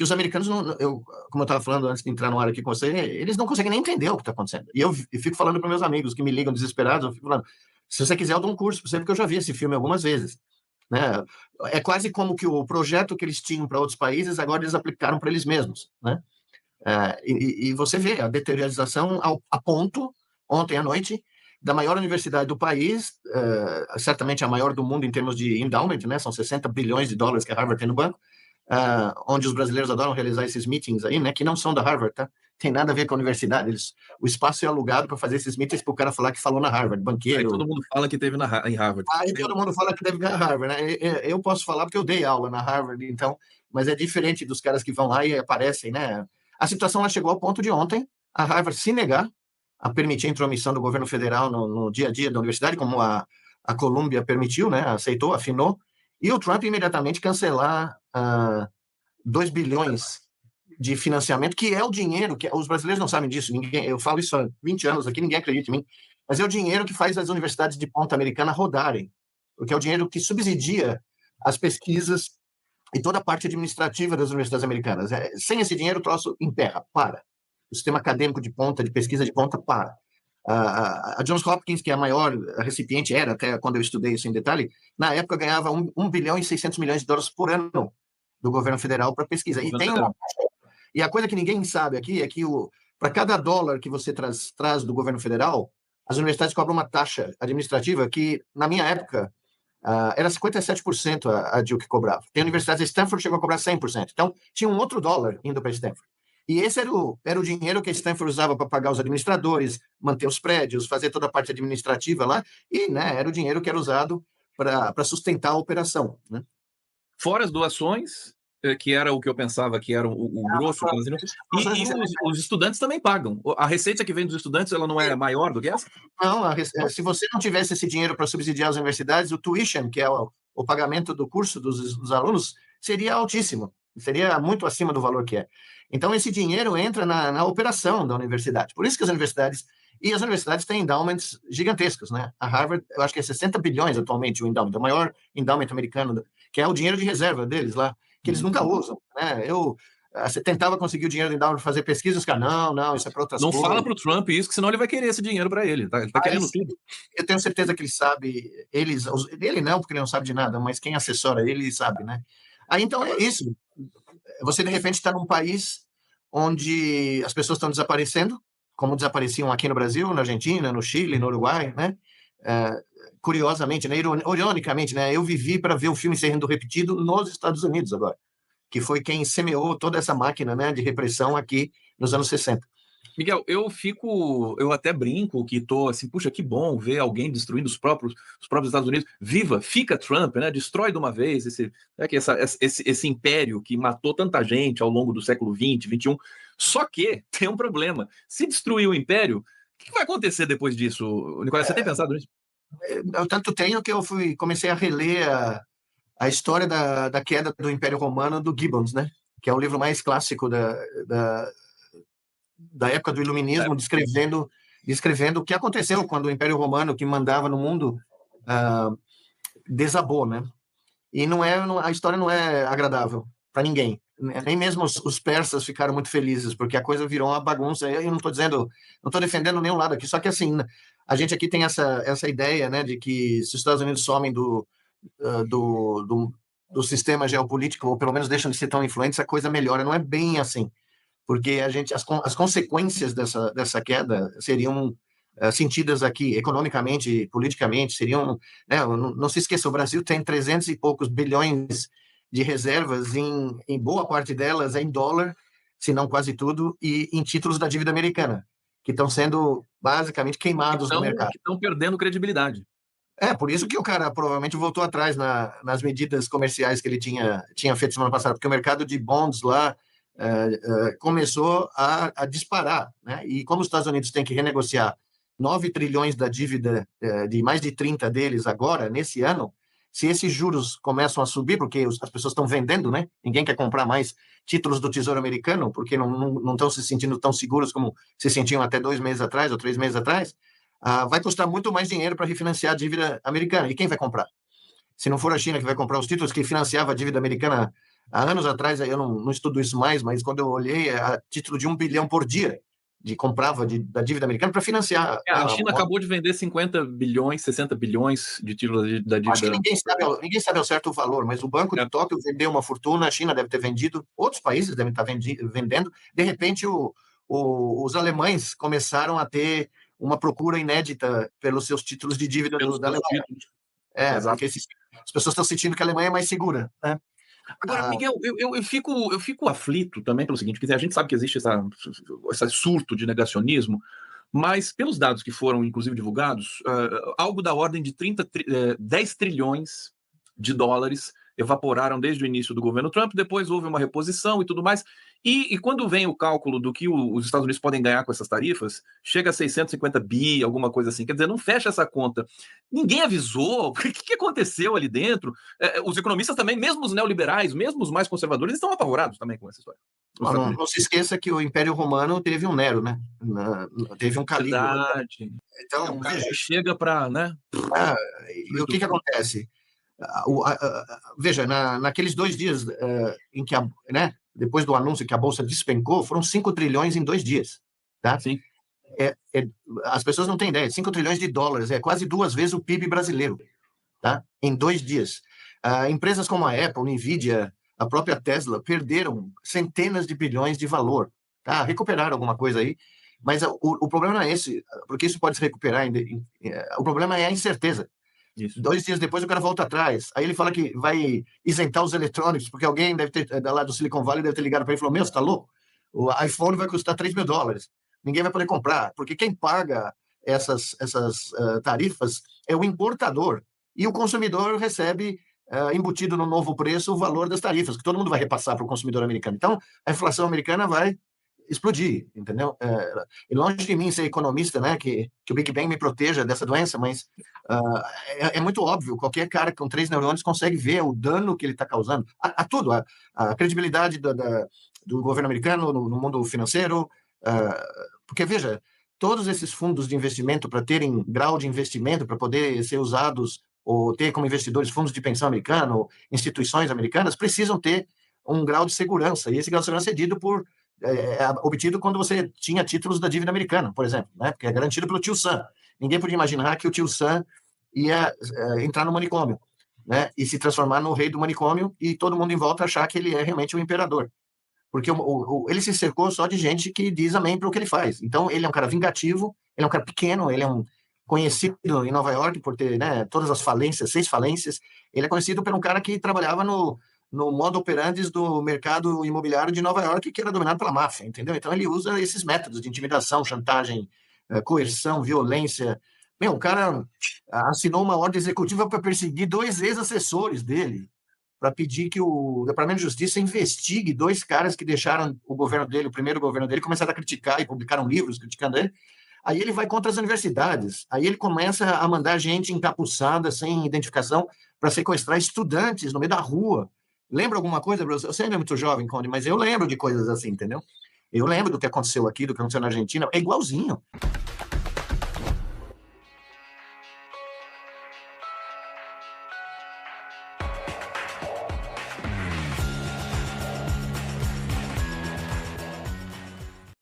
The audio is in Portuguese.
que os americanos, como eu estava falando antes de entrar no ar aqui com você, eles não conseguem nem entender o que está acontecendo. E eu fico falando para meus amigos que me ligam desesperados, eu fico falando, se você quiser eu dou um curso, porque eu já vi esse filme algumas vezes. Né? É quase como que o projeto que eles tinham para outros países, agora eles aplicaram para eles mesmos. Né? E você vê a deterioração a ponto, ontem à noite, da maior universidade do país, certamente a maior do mundo em termos de endowment, né? São 60 bilhões de dólares que a Harvard tem no banco, onde os brasileiros adoram realizar esses meetings aí, né? Que não são da Harvard, tá? Tem nada a ver com a universidade. O espaço é alugado para fazer esses meetings para o cara falar que falou na Harvard, banqueiro. Aí todo mundo fala que teve em Harvard. Aí todo mundo fala que teve na Harvard, né? Eu posso falar porque eu dei aula na Harvard, então, mas é diferente dos caras que vão lá e aparecem, né? A situação lá chegou ao ponto de ontem a Harvard se negar a permitir a intromissão do governo federal no dia a dia da universidade, como a Columbia permitiu, né? Aceitou, afinou, e o Trump imediatamente cancelar 2 bilhões de financiamento, que é o dinheiro, que os brasileiros não sabem disso, eu falo isso há 20 anos aqui, ninguém acredita em mim, mas é o dinheiro que faz as universidades de ponta americana rodarem, porque é o dinheiro que subsidia as pesquisas e toda a parte administrativa das universidades americanas. Sem esse dinheiro, o troço emperra, para. O sistema acadêmico de ponta, de pesquisa de ponta, para. A Johns Hopkins, que é a maior recipiente, era até quando eu estudei isso em detalhe, na época ganhava 1 bilhão e 600 milhões de dólares por ano do governo federal para pesquisa. E a coisa que ninguém sabe aqui é que para cada dólar que você traz do governo federal, as universidades cobram uma taxa administrativa que, na minha época, era 57% a Duke cobrava. Tem universidades, Stanford chegou a cobrar 100%. Então, tinha um outro dólar indo para Stanford. E esse era o dinheiro que a Stanford usava para pagar os administradores, manter os prédios, fazer toda a parte administrativa lá, e né, era o dinheiro que era usado para sustentar a operação. Né? Fora as doações, que era o que eu pensava que era o grosso. E os estudantes também pagam. A receita que vem dos estudantes, ela não é maior do que essa? Não, se você não tivesse esse dinheiro para subsidiar as universidades, o tuition, que é o pagamento do curso dos alunos, seria altíssimo. Seria muito acima do valor que é. Então, esse dinheiro entra na operação da universidade. Por isso que as universidades têm endowments gigantescos, né? A Harvard, eu acho que é 60 bilhões atualmente o endowment, o maior endowment americano, que é o dinheiro de reserva deles lá, que eles nunca usam, né? Você tentava conseguir o dinheiro do endowment para fazer pesquisa, os caras, não, isso é para outras coisas. Não fala para o Trump isso, que senão ele vai querer esse dinheiro para ele. Ele tá querendo tudo. Eu tenho certeza que ele sabe, ele não, porque ele não sabe de nada, mas quem assessora ele sabe, né? Aí, então, é isso. Você, de repente, está num país onde as pessoas estão desaparecendo, como desapareciam aqui no Brasil, na Argentina, no Chile, no Uruguai, né? Curiosamente, né? Ironicamente, né? Eu vivi para ver o filme sendo repetido nos Estados Unidos agora, que foi quem semeou toda essa máquina, né, de repressão aqui nos anos 60. Miguel, eu até brinco que tô assim, puxa, que bom ver alguém destruindo os próprios Estados Unidos. Viva, fica Trump, né? Destrói de uma vez esse império que matou tanta gente ao longo do século XX, XXI. Só que tem um problema. Se destruir o império, o que vai acontecer depois disso, Nicolás? Você tem pensado nisso? Eu tanto tenho que eu comecei a reler a história da queda do Império Romano do Gibbons, né? Que é o livro mais clássico da época do Iluminismo, descrevendo o que aconteceu quando o Império Romano, que mandava no mundo, desabou, né? E a história não é agradável para ninguém. Nem mesmo os persas ficaram muito felizes, porque a coisa virou uma bagunça. Eu não estou defendendo nenhum lado aqui, só que assim, a gente aqui tem essa ideia, né, de que se os Estados Unidos somem do sistema geopolítico, ou pelo menos deixam de ser tão influentes, a coisa melhora. Não é bem assim, porque as consequências dessa queda seriam sentidas aqui economicamente, politicamente, seriam, né, não se esqueça, o Brasil tem 300 e poucos bilhões de reservas, em boa parte delas em dólar, se não quase tudo, e em títulos da dívida americana, que estão sendo basicamente queimados no mercado. Que estão perdendo credibilidade. Por isso que o cara provavelmente voltou atrás nas medidas comerciais que ele tinha feito semana passada, porque o mercado de bonds lá começou a disparar, né? E como os Estados Unidos têm que renegociar 9 trilhões da dívida de mais de 30 deles agora, nesse ano, se esses juros começam a subir, porque as pessoas estão vendendo, né? Ninguém quer comprar mais títulos do Tesouro Americano, porque não estão se sentindo tão seguros como se sentiam até 2 meses atrás ou 3 meses atrás, vai custar muito mais dinheiro para refinanciar a dívida americana. E quem vai comprar? Se não for a China que vai comprar os títulos que financiava a dívida americana Há anos atrás, eu não estudo isso mais, mas quando eu olhei, a título de 1 bilhão por dia, comprava da dívida americana para financiar A China acabou de vender 50 bilhões, 60 bilhões de títulos da Acho que dívida. ninguém sabe ao certo o valor, mas o Banco de Tóquio vendeu uma fortuna, a China deve ter vendido, outros países devem estar vendendo. De repente, os alemães começaram a ter uma procura inédita pelos seus títulos de dívida da Alemanha. Porque as pessoas estão sentindo que a Alemanha é mais segura, né? Agora, Miguel, eu fico aflito também pelo seguinte, quer dizer, a gente sabe que existe esse surto de negacionismo, mas pelos dados que foram, inclusive, divulgados, algo da ordem de 10 trilhões de dólares evaporaram desde o início do governo Trump, depois houve uma reposição e tudo mais. E quando vem o cálculo do que os Estados Unidos podem ganhar com essas tarifas, chega a 650 bi, alguma coisa assim. Quer dizer, não fecha essa conta. Ninguém avisou o que aconteceu ali dentro. Os economistas também, mesmo os neoliberais, mesmo os mais conservadores, estão apavorados também com essa história. Não se esqueça que o Império Romano teve um Nero, né? Teve um Calígula. Verdade. Então, um cara que chega para, né? E o que acontece? Veja, naqueles 2 dias em que, né, depois do anúncio que a Bolsa despencou, foram 5 trilhões em 2 dias. Tá? Sim. As pessoas não têm ideia, 5 trilhões de dólares, é quase 2 vezes o PIB brasileiro, tá? Em 2 dias. Empresas como a Apple, Nvidia, a própria Tesla, perderam centenas de bilhões de valor. Tá? Recuperaram alguma coisa aí, mas o problema não é esse, porque isso pode se recuperar. O problema é a incerteza. Isso. 2 dias depois o cara volta atrás. Aí ele fala que vai isentar os eletrônicos, porque alguém deve ter, lá do Silicon Valley, deve ter ligado para ele e falou: meu, você está louco? O iPhone vai custar $3 mil. Ninguém vai poder comprar, porque quem paga essas tarifas é o importador. E o consumidor recebe, embutido no novo preço, o valor das tarifas, que todo mundo vai repassar para o consumidor americano. Então, a inflação americana vai explodir, entendeu? E longe de mim ser economista, né, que o Big Bang me proteja dessa doença, mas é muito óbvio, qualquer cara com 3 neurônios consegue ver o dano que ele está causando a tudo, a credibilidade do governo americano no mundo financeiro, porque, veja, todos esses fundos de investimento, para terem grau de investimento, para poder ser usados ou ter como investidores fundos de pensão americano, instituições americanas, precisam ter um grau de segurança, e esse grau de segurança é dito obtido quando você tinha títulos da dívida americana, por exemplo, né? Porque é garantido pelo tio Sam. Ninguém podia imaginar que o tio Sam ia entrar no manicômio, né? E se transformar no rei do manicômio e todo mundo em volta achar que ele é realmente o imperador. Porque ele se cercou só de gente que diz amém para o que ele faz. Então, ele é um cara vingativo, ele é um cara pequeno, ele é um conhecido em Nova York por ter, né, todas as falências, 6 falências. Ele é conhecido por um cara que trabalhava no modo operandi do mercado imobiliário de Nova York, que era dominado pela máfia, entendeu? Então, ele usa esses métodos de intimidação, chantagem, coerção, violência. O cara assinou uma ordem executiva para perseguir 2 ex-assessores dele, para pedir que o Departamento de Justiça investigue 2 caras que deixaram o governo dele, o primeiro governo dele, começaram a criticar e publicaram livros criticando ele. Aí ele vai contra as universidades, aí ele começa a mandar gente encapuçada, sem identificação, para sequestrar estudantes no meio da rua. Lembra alguma coisa, Bruce? Eu sei que é muito jovem, Conde, mas eu lembro de coisas assim, entendeu? Eu lembro do que aconteceu aqui, do que aconteceu na Argentina, é igualzinho.